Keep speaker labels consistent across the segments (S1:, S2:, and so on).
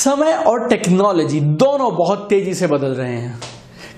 S1: समय और टेक्नोलॉजी दोनों बहुत तेजी से बदल रहे हैं।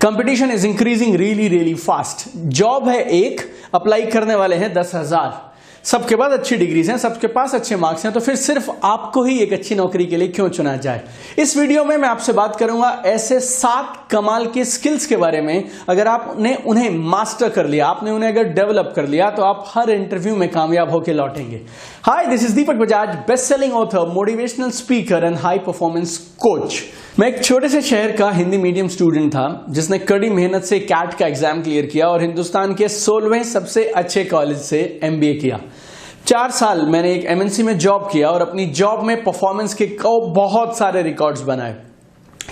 S1: Competition is increasing really really fast. Job है एक, अप्लाई करने वाले हैं 10,000। सबके पास अच्छी डिग्रीज हैं, सबके पास अच्छे मार्क्स हैं, तो फिर सिर्फ आपको ही एक अच्छी नौकरी के लिए क्यों चुना जाए। इस वीडियो में मैं आपसे बात करूंगा ऐसे 7 कमाल के स्किल्स के बारे में। अगर आपने उन्हें मास्टर कर लिया, आपने उन्हें अगर डेवलप कर लिया, तो आप हर इंटरव्यू में कामयाब होकर लौटेंगे। Hi, this is Deepak Bajaj, best selling author, motivational speaker and high performance coach. मैं एक छोटे से शहर का हिंदी मीडियम स्टूडेंट था जिसने कड़ी मेहनत से कैट का एग्जाम क्लियर किया और हिंदुस्तान के 16वें सबसे अच्छे कॉलेज से एमबीए किया। 4 साल मैंने एक एमएनसी में जॉब किया और अपनी जॉब में परफॉर्मेंस के बहुत सारे रिकॉर्ड्स बनाए।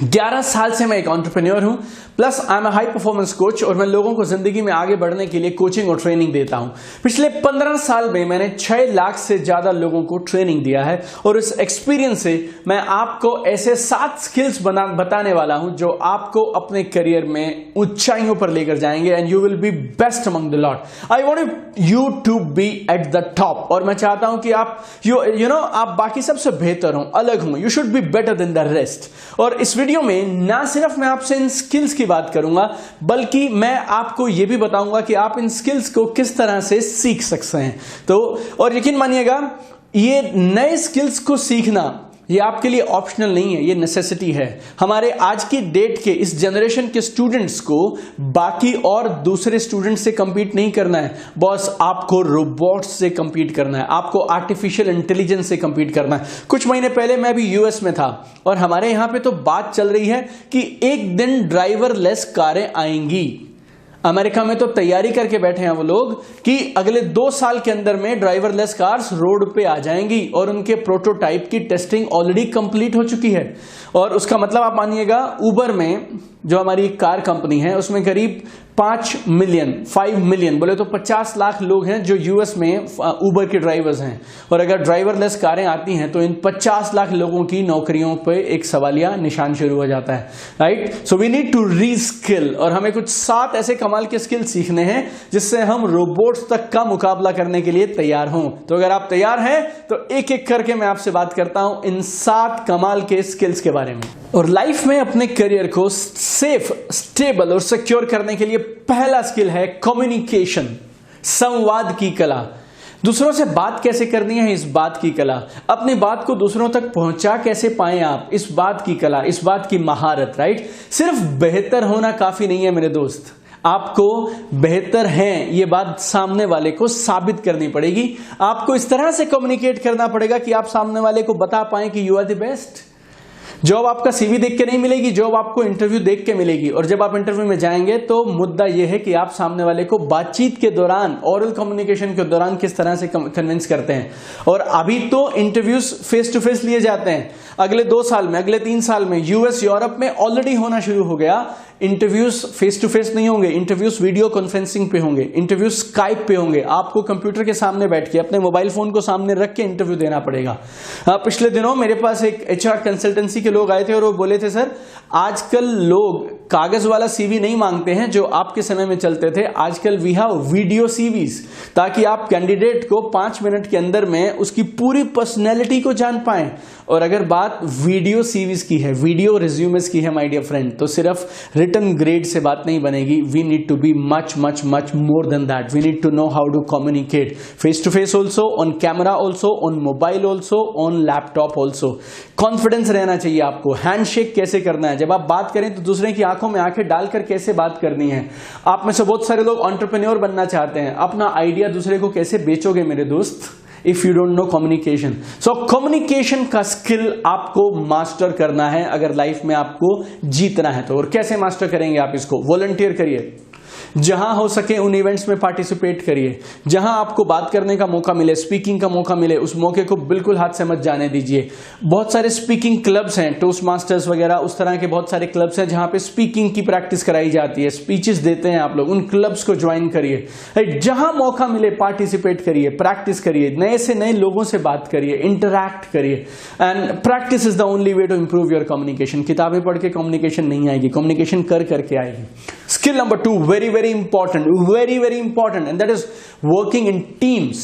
S1: 11 साल से मैं एक एंटरप्रेन्योर हूं, plus I am a high performance coach और मैं लोगों को जिंदगी में आगे बढ़ने के लिए कोचिंग और ट्रेनिंग देता हूं। पिछले 15 साल में मैंने 6 लाख से ज्यादा लोगों को ट्रेनिंग दिया है और इस एक्सपीरियंस से मैं आपको ऐसे 7 स्किल्स बताने वाला हूं जो आपको अपने करियर में ऊंचाइयों पर लेकर जाएंगे and you will be best among the lot. I want you to be at the top और मैं चाहता हूं कि आप आप बाकी सबसे बेहतर हो, अलग हो। You should be better than the rest. और इस वीडियो में ना सिर्फ मैं आपसे इन स्किल्स की बात करूंगा, बल्कि मैं आपको यह भी बताऊंगा कि आप इन स्किल्स को किस तरह से सीख सकते हैं। तो और यकीन मानिएगा, ये नए स्किल्स को सीखना ये आपके लिए ऑप्शनल नहीं है, ये नेसेसिटी है। हमारे आज की डेट के इस जनरेशन के स्टूडेंट्स को बाकी और दूसरे स्टूडेंट्स से कंपीट नहीं करना है बॉस, आपको रोबोट्स से कंपीट करना है, आपको आर्टिफिशियल इंटेलिजेंस से कंपीट करना है। कुछ महीने पहले मैं भी यूएस में था और हमारे यहां पे तो बात चल रही है कि एक दिन ड्राइवरलेस कारें आएंगी। अमेरिका में तो तैयारी करके बैठे हैं वो लोग कि अगले 2 साल के अंदर में ड्राइवरलेस कार्स रोड पे आ जाएंगी और उनके प्रोटोटाइप की टेस्टिंग ऑलरेडी कंप्लीट हो चुकी है। और उसका मतलब आप मानिएगा, उबर में जो हमारी कार कंपनी है उसमें करीब 5 मिलियन बोले तो 50 लाख लोग हैं जो यूएस में उबर के ड्राइवर्स हैं। और अगर ड्राइवरलेस कारें आती हैं तो इन 50 लाख लोगों की नौकरियों पे एक सवालिया निशान शुरू हो जाता है, right. So we need to reskill और हमें कुछ 7 ऐसे कमाल के स्किल सीखने हैं जिससे हम रोबोट्स तक का मुकाबला करने के लिए तैयार हों। तो अगर आप तैयार हैं तो एक एक करके मैं आपसे बात करता हूं इन 7 कमाल के स्किल्स के बारे में। और लाइफ में अपने करियर को सेफ, स्टेबल और सिक्योर करने के लिए पहला स्किल है कम्युनिकेशन, संवाद की कला। दूसरों से बात कैसे करनी है, इस बात की कला। अपनी बात को दूसरों तक पहुंचा कैसे पाएं आप, इस बात की कला, इस बात की महारत, राइट। सिर्फ बेहतर होना काफी नहीं है मेरे दोस्त, आपको बेहतर हैं ये बात सामने वाले को साबित करनी पड़ेगी। आपको इस तरह से कम्युनिकेट करना पड़ेगा कि आप सामने वाले को बता पाएं कि you are the best. Job आपका सीवी देख के नहीं मिलेगी, जॉब आपको इंटरव्यू देख के मिलेगी। और जब आप इंटरव्यू में जाएंगे तो मुद्दा यह है कि आप सामने वाले को बातचीत के दौरान, ओरल कम्युनिकेशन के दौरान किस तरह से कन्विंस करते हैं। और अभी तो इंटरव्यूज फेस टू फेस लिए जाते हैं, अगले 2 साल में, अगले 3 साल में यूएस, यूरोप में ऑलरेडी होना शुरू हो गया। इंटरव्यूज फेस टू फेस नहीं होंगे, इंटरव्यूज वीडियो कॉन्फ्रेंसिंग पे होंगे, इंटरव्यूज स्काइप पे होंगे। आपको कंप्यूटर के सामने बैठ के अपने मोबाइल फोन को सामने रख के इंटरव्यू देना पड़ेगा। पिछले दिनों मेरे पास एक एचआर कंसल्टेंसी के लोग आए थे और वो बोले थे, सर आजकल लोग कागज वाला सीवी नहीं मांगते हैं जो आपके समय में चलते थे, आजकल वी हैव वीडियो सीवीज, ताकि आप कैंडिडेट को 5 मिनट के अंदर में उसकी पूरी पर्सनैलिटी को जान पाएं। और अगर बात वीडियो सीवीज की है, वीडियो रिज्यूमेस की है माय डियर फ्रेंड, तो सिर्फ रिटन ग्रेड से बात नहीं बनेगी। We need to be much much much more than that. We need to know how to communicate face to face also, on camera also, on mobile also, on laptop also. Confidence रहना चाहिए आपको। Handshake कैसे करना है, जब आप बात करें तो दूसरे की आंखों में आंखें डालकर कैसे बात करनी है। आप में से बहुत सारे लोग एंटरप्रेन्योर बनना चाहते हैं, अपना आइडिया दूसरे को कैसे बेचोगे मेरे दोस्त, if you don't know communication. So communication का स्किल आपको मास्टर करना है अगर लाइफ में आपको जीतना है तो। और कैसे मास्टर करेंगे आप इसको? वॉलंटियर करिए, जहां हो सके उन इवेंट्स में पार्टिसिपेट करिए, जहां आपको बात करने का मौका मिले, स्पीकिंग का मौका मिले, उस मौके को बिल्कुल हाथ से मत जाने दीजिए। बहुत सारे स्पीकिंग क्लब्स हैं, टोस्ट मास्टर्स वगैरह, उस तरह के बहुत सारे क्लब्स हैं जहां पे स्पीकिंग की प्रैक्टिस कराई जाती है, स्पीचेस देते हैं आप लोग, उन क्लब्स को ज्वाइन करिए। जहां मौका मिले पार्टिसिपेट करिए, प्रैक्टिस करिए, नए से नए लोगों से बात करिए, इंटरैक्ट करिए। And practice is the only way to improve your communication. किताबें पढ़ के कम्युनिकेशन नहीं आएगी, कम्युनिकेशन कर करके आएगी। Skill number 2, very important, and that is working in teams.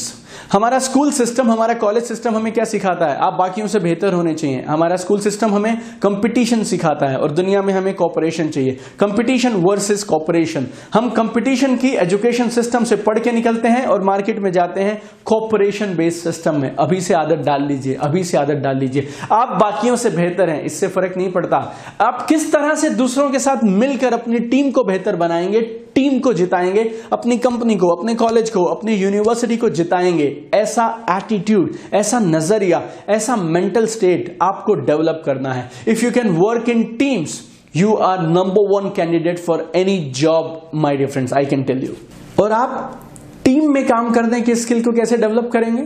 S1: हमारा स्कूल सिस्टम, हमारा कॉलेज सिस्टम हमें क्या सिखाता है? आप बाकियों से बेहतर होने चाहिए। हमारा स्कूल सिस्टम हमें कंपटीशन सिखाता है और दुनिया में हमें कॉपरेशन चाहिए। Competition versus cooperation. हम कंपटीशन की एजुकेशन सिस्टम से पढ़ के निकलते हैं और मार्केट में जाते हैं कॉपरेशन बेस्ड सिस्टम में। अभी से आदत डाल लीजिए, अभी से आदत डाल लीजिए। आप बाकियों से बेहतर हैं, इससे फर्क नहीं पड़ता। आप किस तरह से दूसरों के साथ मिलकर अपनी टीम को बेहतर बनाएंगे, टीम को जिताएंगे, अपनी कंपनी को, अपने कॉलेज को, अपनी यूनिवर्सिटी को जिताएंगे, ऐसा एटीट्यूड, ऐसा नजरिया, ऐसा मेंटल स्टेट आपको डेवलप करना है। If you can work in teams, you are number 1 candidate for any job my dear friends, I can tell you. और आप टीम में काम करने की स्किल को कैसे डेवलप करेंगे?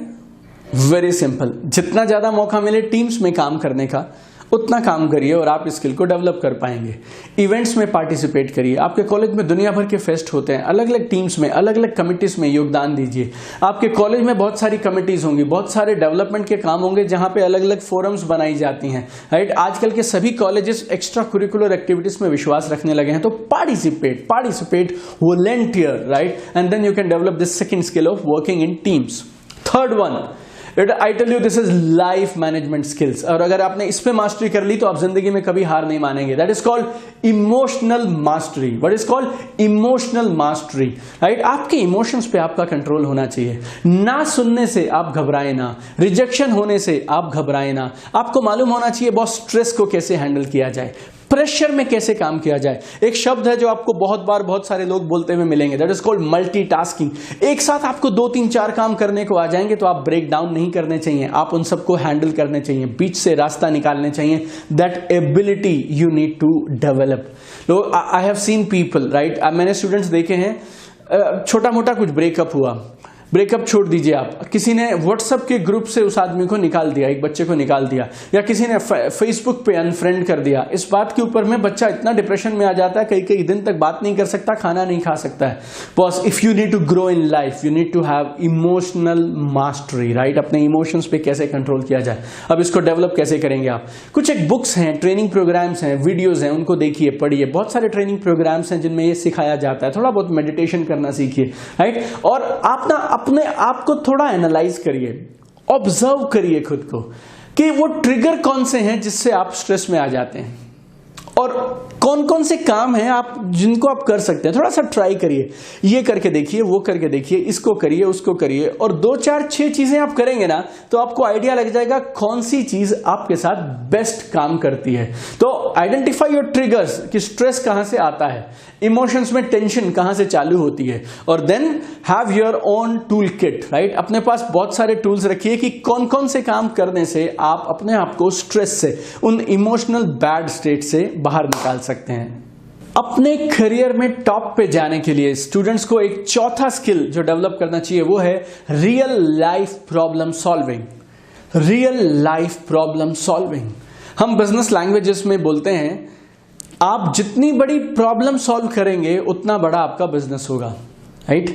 S1: वेरी सिंपल, जितना ज्यादा मौका मिले टीम्स में काम करने का, उतना काम करिए और आप स्किल को डेवलप कर पाएंगे। इवेंट्स में पार्टिसिपेट करिए। आपके कॉलेज में दुनिया भर के फेस्ट होते हैं, अलग अलग टीम्स में, अलग अलग कमिटीज में योगदान दीजिए। आपके कॉलेज में बहुत सारी कमिटीज होंगी, बहुत सारे डेवलपमेंट के काम होंगे जहां पे अलग अलग फोरम्स बनाई जाती हैं, राइट। आजकल के सभी कॉलेजेस एक्स्ट्रा करिकुलर एक्टिविटीज में विश्वास रखने लगे हैं, तो participate, volunteer, right, and then you can develop this second skill of working in teams. Third one, I tell you, this is life management skills. और अगर आपने इस पे मास्टरी कर ली तो आप जिंदगी में कभी हार नहीं मानेंगे। That is called emotional mastery. What is called emotional mastery, right. आपके इमोशंस पे आपका कंट्रोल होना चाहिए। ना सुनने से आप घबराए ना, रिजेक्शन होने से आप घबराए ना। आपको मालूम होना चाहिए बहुत स्ट्रेस को कैसे हैंडल किया जाए, प्रेशर में कैसे काम किया जाए। एक शब्द है जो आपको बहुत बार बहुत सारे लोग बोलते हुए मिलेंगे, दैट इज कॉल्ड मल्टीटास्किंग। एक साथ आपको 2 3 4 काम करने को आ जाएंगे तो आप ब्रेक डाउन नहीं करने चाहिए, आप उन सबको हैंडल करने चाहिए, बीच से रास्ता निकालने चाहिए। That ability you need to develop. I have seen people, right, मैंने स्टूडेंट्स देखे हैं, छोटा मोटा कुछ ब्रेकअप हुआ, ब्रेकअप छोड़ दीजिए आप, किसी ने व्हाट्सएप के ग्रुप से उस आदमी को निकाल दिया, एक बच्चे को निकाल दिया, या किसी ने फेसबुक पे अनफ्रेंड कर दिया। इस बात के ऊपर में बच्चा इतना डिप्रेशन में आ जाता है, कई कई दिन तक बात नहीं कर सकता, खाना नहीं खा सकता है। Boss, if you need to grow in life, you need to have emotional mastery, right. अपने इमोशंस पे कैसे कंट्रोल किया जाए, अब इसको डेवलप कैसे करेंगे आप? कुछ एक बुक्स हैं, ट्रेनिंग प्रोग्राम्स हैं, वीडियोज हैं, उनको देखिए, पढ़िए। बहुत सारे ट्रेनिंग प्रोग्राम्स हैं जिनमें ये सिखाया जाता है। थोड़ा बहुत मेडिटेशन करना सीखिए, राइट। और आप ना अपने आप को थोड़ा एनालाइज करिए, ऑब्जर्व करिए खुद को कि वो ट्रिगर कौन से हैं जिससे आप स्ट्रेस में आ जाते हैं, और कौन कौन से काम हैं आप जिनको आप कर सकते हैं। थोड़ा सा ट्राई करिए, ये करके देखिए, वो करके देखिए, इसको करिए, उसको करिए, और 2 4 6 चीजें आप करेंगे ना तो आपको आइडिया लग जाएगा कौन सी चीज आपके साथ बेस्ट काम करती है। तो आइडेंटिफाई योर ट्रिगर्स कि स्ट्रेस कहां से आता है, इमोशंस में टेंशन कहां से चालू होती है, और then have your own tool kit, right. अपने पास बहुत सारे टूल्स रखिए कि कौन कौन से काम करने से आप अपने आप को स्ट्रेस से, उन इमोशनल बैड स्टेट से बाहर निकाल सकते हैं। अपने करियर में टॉप पे जाने के लिए स्टूडेंट्स को एक चौथा स्किल जो डेवलप करना चाहिए वो है real life problem solving. Real life problem solving हम बिजनेस लैंग्वेजेस में बोलते हैं, आप जितनी बड़ी प्रॉब्लम सॉल्व करेंगे उतना बड़ा आपका बिजनेस होगा, राइट।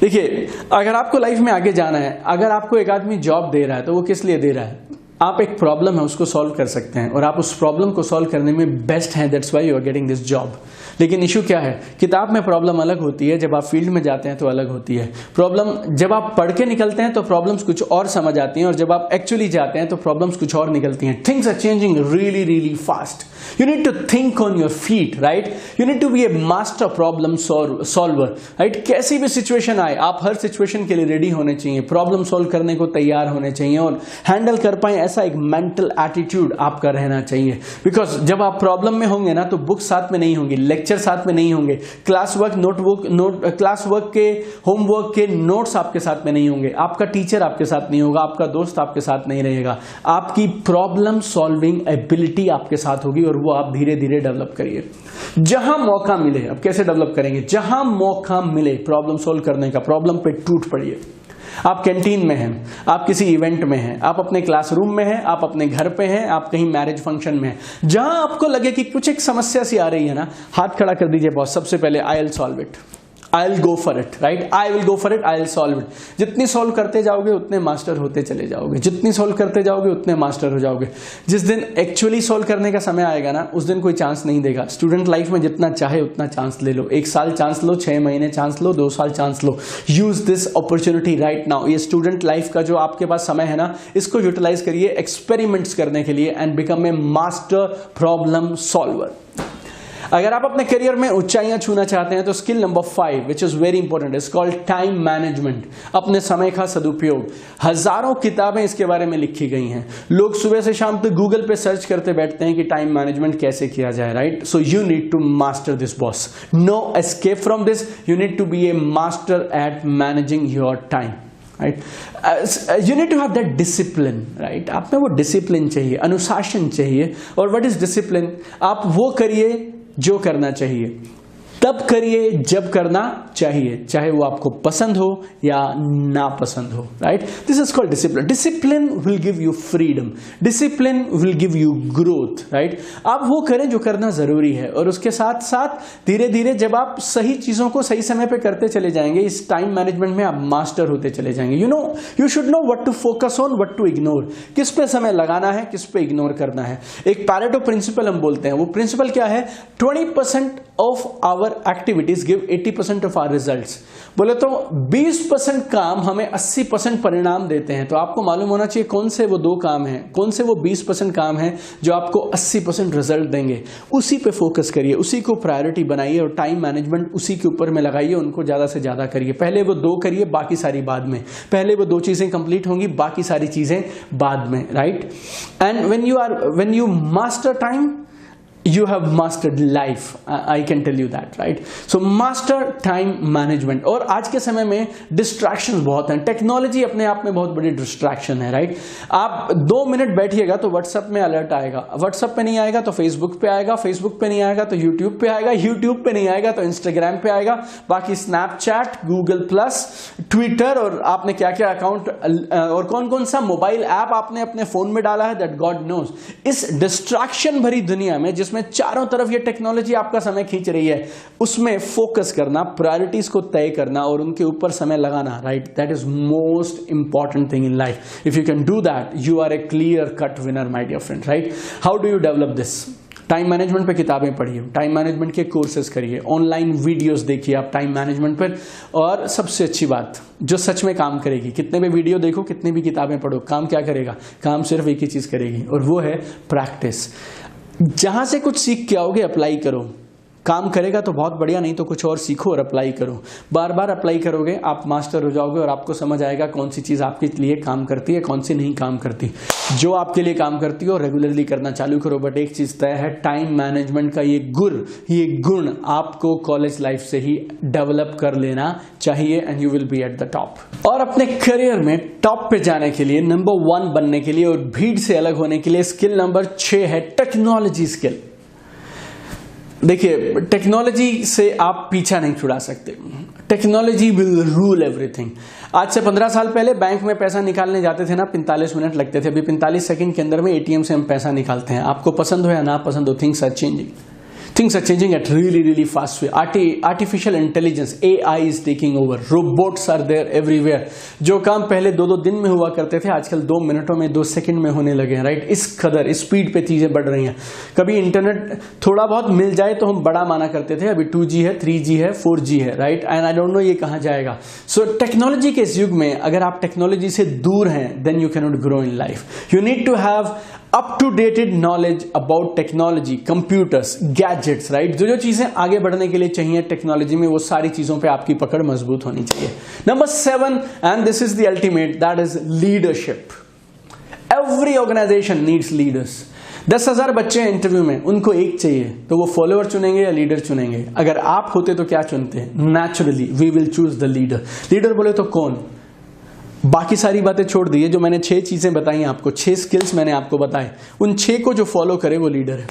S1: देखिए, अगर आपको लाइफ में आगे जाना है, अगर आपको एक आदमी जॉब दे रहा है तो वो किस लिए दे रहा है? आप एक प्रॉब्लम है उसको सॉल्व कर सकते हैं और आप उस प्रॉब्लम को सॉल्व करने में बेस्ट हैं, that's why you are getting this job. लेकिन इशू क्या है, किताब में प्रॉब्लम अलग होती है, जब आप फील्ड में जाते हैं तो अलग होती है प्रॉब्लम। जब आप पढ़ के निकलते हैं तो प्रॉब्लम्स कुछ और समझ आती हैं, और जब आप एक्चुअली जाते हैं तो प्रॉब्लम्स कुछ और निकलती हैं। Things are changing really really fast. You need to think on your feet, right. You need to be a master problem solver, right. कैसी भी सिचुएशन आए, आप हर सिचुएशन के लिए रेडी होने चाहिए, प्रॉब्लम सॉल्व करने को तैयार होने चाहिए और हैंडल कर पाए ऐसा एक मेंटल एटीट्यूड आपका रहना चाहिए। बिकॉज जब आप प्रॉब्लम में होंगे ना तो बुक साथ में नहीं होंगी, लेक्चर साथ में नहीं होंगे, क्लास वर्क के होमवर्क के नोट्स आपके साथ में नहीं होंगे, आपका टीचर आपके साथ नहीं होगा, आपका दोस्त आपके साथ नहीं रहेगा। आपकी प्रॉब्लम सॉल्विंग एबिलिटी आपके साथ होगी और वो आप धीरे धीरे डेवलप करिए। जहां मौका मिले, अब कैसे डेवलप करेंगे? जहां मौका मिले प्रॉब्लम सॉल्व करने का, प्रॉब्लम पे टूट पड़िए। आप कैंटीन में हैं, आप किसी इवेंट में हैं, आप अपने क्लासरूम में हैं, आप अपने घर पे हैं, आप कहीं मैरिज फंक्शन में हैं, जहां आपको लगे कि कुछ एक समस्या सी आ रही है ना, हाथ खड़ा कर दीजिए बॉस, सबसे पहले I will solve it, I will go for it, right, I will go for it, I will solve it. जितनी सॉल्व करते जाओगे उतने मास्टर होते चले जाओगे, जितनी सॉल्व करते जाओगे उतने मास्टर हो जाओगे। जिस दिन एक्चुअली सॉल्व करने का समय आएगा ना, उस दिन कोई चांस नहीं देगा। स्टूडेंट लाइफ में जितना चाहे उतना चांस ले लो, 1 साल चांस लो, 6 महीने चांस लो, 2 साल chance low. Use this opportunity right now. ये स्टूडेंट लाइफ का जो आपके पास समय है ना, इसको यूटिलाइज करिए एक्सपेरिमेंट्स करने के लिए and become a master problem solver. अगर आप अपने करियर में ऊंचाइयां छूना चाहते हैं तो skill number 5 which is very important is called time management. अपने समय का सदुपयोग। हजारों किताबें इसके बारे में लिखी गई हैं। लोग सुबह से शाम तक गूगल पे सर्च करते बैठते हैं कि टाइम मैनेजमेंट कैसे किया जाए, right? So you need to master this boss, no escape from this. You need to be a master at managing your time, right? You need to have that discipline, right? आप में वो discipline चाहिए, अनुशासन चाहिए। और what is discipline? आप वो करिए जो करना चाहिए, तब करिए जब करना चाहिए, चाहे वो आपको पसंद हो या ना पसंद हो, right? This is called discipline. Discipline will give you freedom, discipline will give you growth, right? आप वो करें जो करना जरूरी है, और उसके साथ साथ धीरे धीरे जब आप सही चीजों को सही समय पे करते चले जाएंगे, इस टाइम मैनेजमेंट में आप मास्टर होते चले जाएंगे। You should know what to focus on, what to ignore. किस पे समय लगाना है, किस पे इग्नोर करना है। एक पैरेटो प्रिंसिपल हम बोलते हैं। वो प्रिंसिपल क्या है? 20% of our activities give 80% of our results. बोले तो 20% काम हमें 80% परिणाम देते हैं। तो आपको मालूम होना चाहिए कौन से वो 2 काम हैं, कौन से वो 20% काम हैं जो आपको 80% रिजल्ट देंगे। उसी पे फोकस करिए, उसी को प्रायोरिटी बनाइए और टाइम मैनेजमेंट उसी के ऊपर में लगाइए। उनको ज्यादा से ज्यादा करिए। पहले वो 2 करिए, बाकी सारी बाद में। पहले वो 2 चीजें कंप्लीट होंगी, बाकी सारी चीजें बाद में, right? And when you master time, you have mastered life. I can tell you that, right? So master time management. और आज के समय में distractions बहुत हैं। टेक्नोलॉजी अपने आप में बहुत बड़ी distraction है, right? आप 2 मिनट बैठिएगा तो व्हाट्सएप में अलर्ट आएगा, व्हाट्सएप पे नहीं आएगा तो फेसबुक पे आएगा, फेसबुक पे नहीं आएगा तो यूट्यूब पे आएगा, यूट्यूब पे नहीं आएगा तो इंस्टाग्राम पे आएगा, बाकी स्नैपचैट, गूगल प्लस, ट्विटर, और आपने क्या क्या अकाउंट और कौन कौन सा मोबाइल ऐप आपने अपने फोन में डाला है, दैट गॉड नोज। इस डिस्ट्रैक्शन भरी दुनिया में जिसमें चारों तरफ ये टेक्नोलॉजी आपका समय खींच रही है, उसमें फोकस करना, प्रायोरिटीज को तय करना और उनके ऊपर समय लगाना, right? That is most important thing in life. If you can do that, you are a clear cut winner, my dear friend, right? How do you develop this? Time management पे किताबें पढ़िए, टाइम मैनेजमेंट के courses करिए, online videos देखिए आप time management पर। और सबसे अच्छी बात जो सच में काम करेगी, कितने भी वीडियो देखो, कितनी भी किताबें पढ़ो, काम क्या करेगा? काम सिर्फ एक ही चीज करेगी, और वो है प्रैक्टिस। जहां से कुछ सीख के आओगे, अप्लाई करो। काम करेगा तो बहुत बढ़िया, नहीं तो कुछ और सीखो और अप्लाई करो। बार बार अप्लाई करोगे, आप मास्टर हो जाओगे और आपको समझ आएगा कौन सी चीज आपके लिए काम करती है, कौन सी नहीं काम करती। जो आपके लिए काम करती हो रेगुलरली करना चालू करो। बट एक चीज तय है, टाइम मैनेजमेंट का ये गुण आपको कॉलेज लाइफ से ही डेवलप कर लेना चाहिए and you will be at the top. और अपने करियर में टॉप पे जाने के लिए, नंबर 1 बनने के लिए और भीड़ से अलग होने के लिए, स्किल नंबर 6 है टेक्नोलॉजी स्किल। देखिए, टेक्नोलॉजी से आप पीछा नहीं छुड़ा सकते। Technology will rule everything. आज से 15 साल पहले बैंक में पैसा निकालने जाते थे ना, 45 मिनट लगते थे। अभी 45 सेकंड के अंदर में एटीएम से हम पैसा निकालते हैं। आपको पसंद हो या ना पसंद हो, things are changing. Things are changing at really fast way. Artificial intelligence, AI is taking over. Robots are there everywhere. जो काम पहले 2-2 दिन में हुआ करते थे, आजकल 2 मिनटों में, 2 सेकंड में होने लगे हैं, राइट? इस कदर स्पीड पे चीजें बढ़ रही हैं। कभी इंटरनेट थोड़ा बहुत मिल जाए तो हम बड़ा माना करते थे, अभी 2G है, 3G है, 4G है, right? And I don't know ये कहाँ जाएगा। सो टेक्नोलॉजी के इस युग में अगर आप टेक्नोलॉजी से दूर हैं, then you can not grow in life. You need to have up to dated knowledge about technology, computers, gadgets, right? जो चीजें आगे बढ़ने के लिए चाहिए टेक्नोलॉजी में, वो सारी चीजों पे आपकी पकड़ मजबूत होनी चाहिए। Number 7, and this is the ultimate, that is leadership. Every organisation needs leaders. 10,000 बच्चे हैं इंटरव्यू में, उनको एक चाहिए, तो वो फॉलोअर चुनेंगे या लीडर चुनेंगे? अगर आप होते तो क्या चुनते? Naturally we will choose the leader. Leader बोले तो कौन? बाकी सारी बातें छोड़ दी, जो मैंने 6 चीजें बताई आपको, 6 स्किल्स मैंने आपको बताए, उन 6 को जो फॉलो करे वो लीडर है।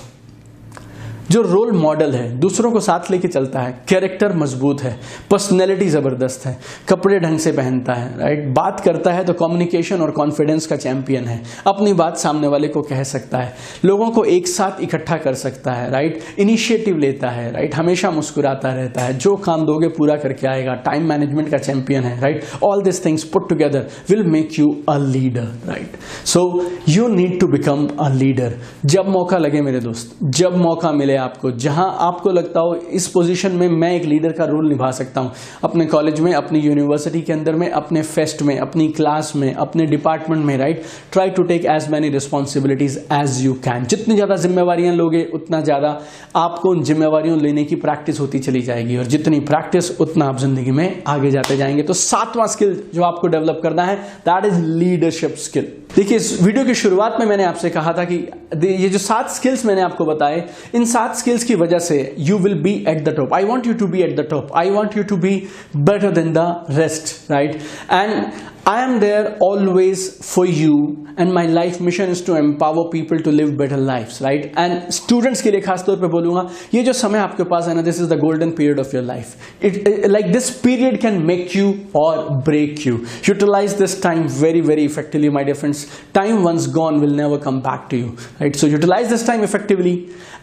S1: जो रोल मॉडल है, दूसरों को साथ लेके चलता है, कैरेक्टर मजबूत है, पर्सनैलिटी जबरदस्त है, कपड़े ढंग से पहनता है, राइट, बात करता है तो कम्युनिकेशन और कॉन्फिडेंस का चैंपियन है, अपनी बात सामने वाले को कह सकता है, लोगों को एक साथ इकट्ठा कर सकता है, राइट, इनिशिएटिव लेता है, राइट, हमेशा मुस्कुराता रहता है, जो काम दोगे पूरा करके आएगा, टाइम मैनेजमेंट का चैंपियन है, right, all this things put together will make you a leader, right. So you need to become a leader. जब मौका लगे मेरे दोस्त, जब मौका मिले आपको, जहां आपको लगता हो इस पोजीशन में मैं एक लीडर का रोल निभा सकता हूं, अपने कॉलेज में, अपनी यूनिवर्सिटी के अंदर में, अपने फेस्ट में, अपनी क्लास में, अपने डिपार्टमेंट में, right, try to take as many responsibilities as you can. जितनी ज्यादा जिम्मेवारियां लोगे उतना ज्यादा आपको उन जिम्मेवारियों लेने की प्रैक्टिस होती चली जाएगी, और जितनी प्रैक्टिस उतना आप जिंदगी में आगे जाते जाएंगे। तो 7वां स्किल जो आपको डेवलप करना है, दैट इज लीडरशिप स्किल। देखिए, इस वीडियो की शुरुआत में मैंने आपसे कहा था कि ये जो 7 स्किल्स मैंने आपको बताए, इन 7 स्किल्स की वजह से you will be at the top. I want you to be at the top, I want you to be better than the rest, right, and I am there always for you, and my life mission is to empower people to live better lives, right? And students के लिए खास तौर पे बोलूँगा, ये जो समय आपके पास है ना, this is the golden period of your life. Like this period can make you or break you. Utilize this time very, very effectively, my dear friends. Time once gone will never come back to you, right? So utilize this time effectively.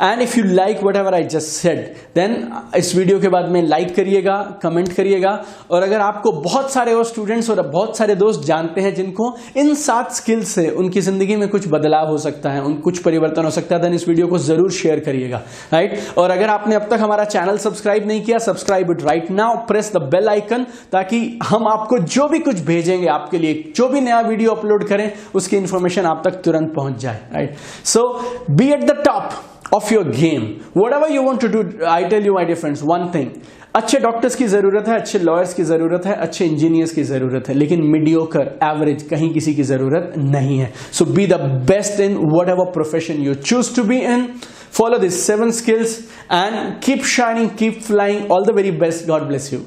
S1: And if you like whatever I just said, then इस video के बाद में like करिएगा, comment करिएगा, और अगर आपको बहुत सारे और स्टूडेंट्स और बहुत सारे दोस्त जानते हैं जिनको इन 7 स्किल्स से उनकी जिंदगी में कुछ बदलाव हो सकता है, कुछ परिवर्तन हो सकता है, देन इस वीडियो को जरूर शेयर करिएगा, राइट। और अगर आपने अब तक हमारा चैनल सब्सक्राइब नहीं किया, subscribe it right now, press the bell icon, ताकि हम आपको जो भी कुछ भेजेंगे आपके लिए, जो भी नया वीडियो अपलोड करें, उसकी इंफॉर्मेशन आप तक तुरंत पहुंच जाए, right. So be at the top of your game, whatever you want to do. I tell you my dear friends, one thing, अच्छे डॉक्टर्स की जरूरत है, अच्छे लॉयर्स की जरूरत है, अच्छे इंजीनियर्स की जरूरत है, लेकिन मीडियोकर, एवरेज कहीं किसी की जरूरत नहीं है। So be the best in whatever profession you choose to be in, follow these 7 skills and keep shining, keep flying. All the very best. God bless you.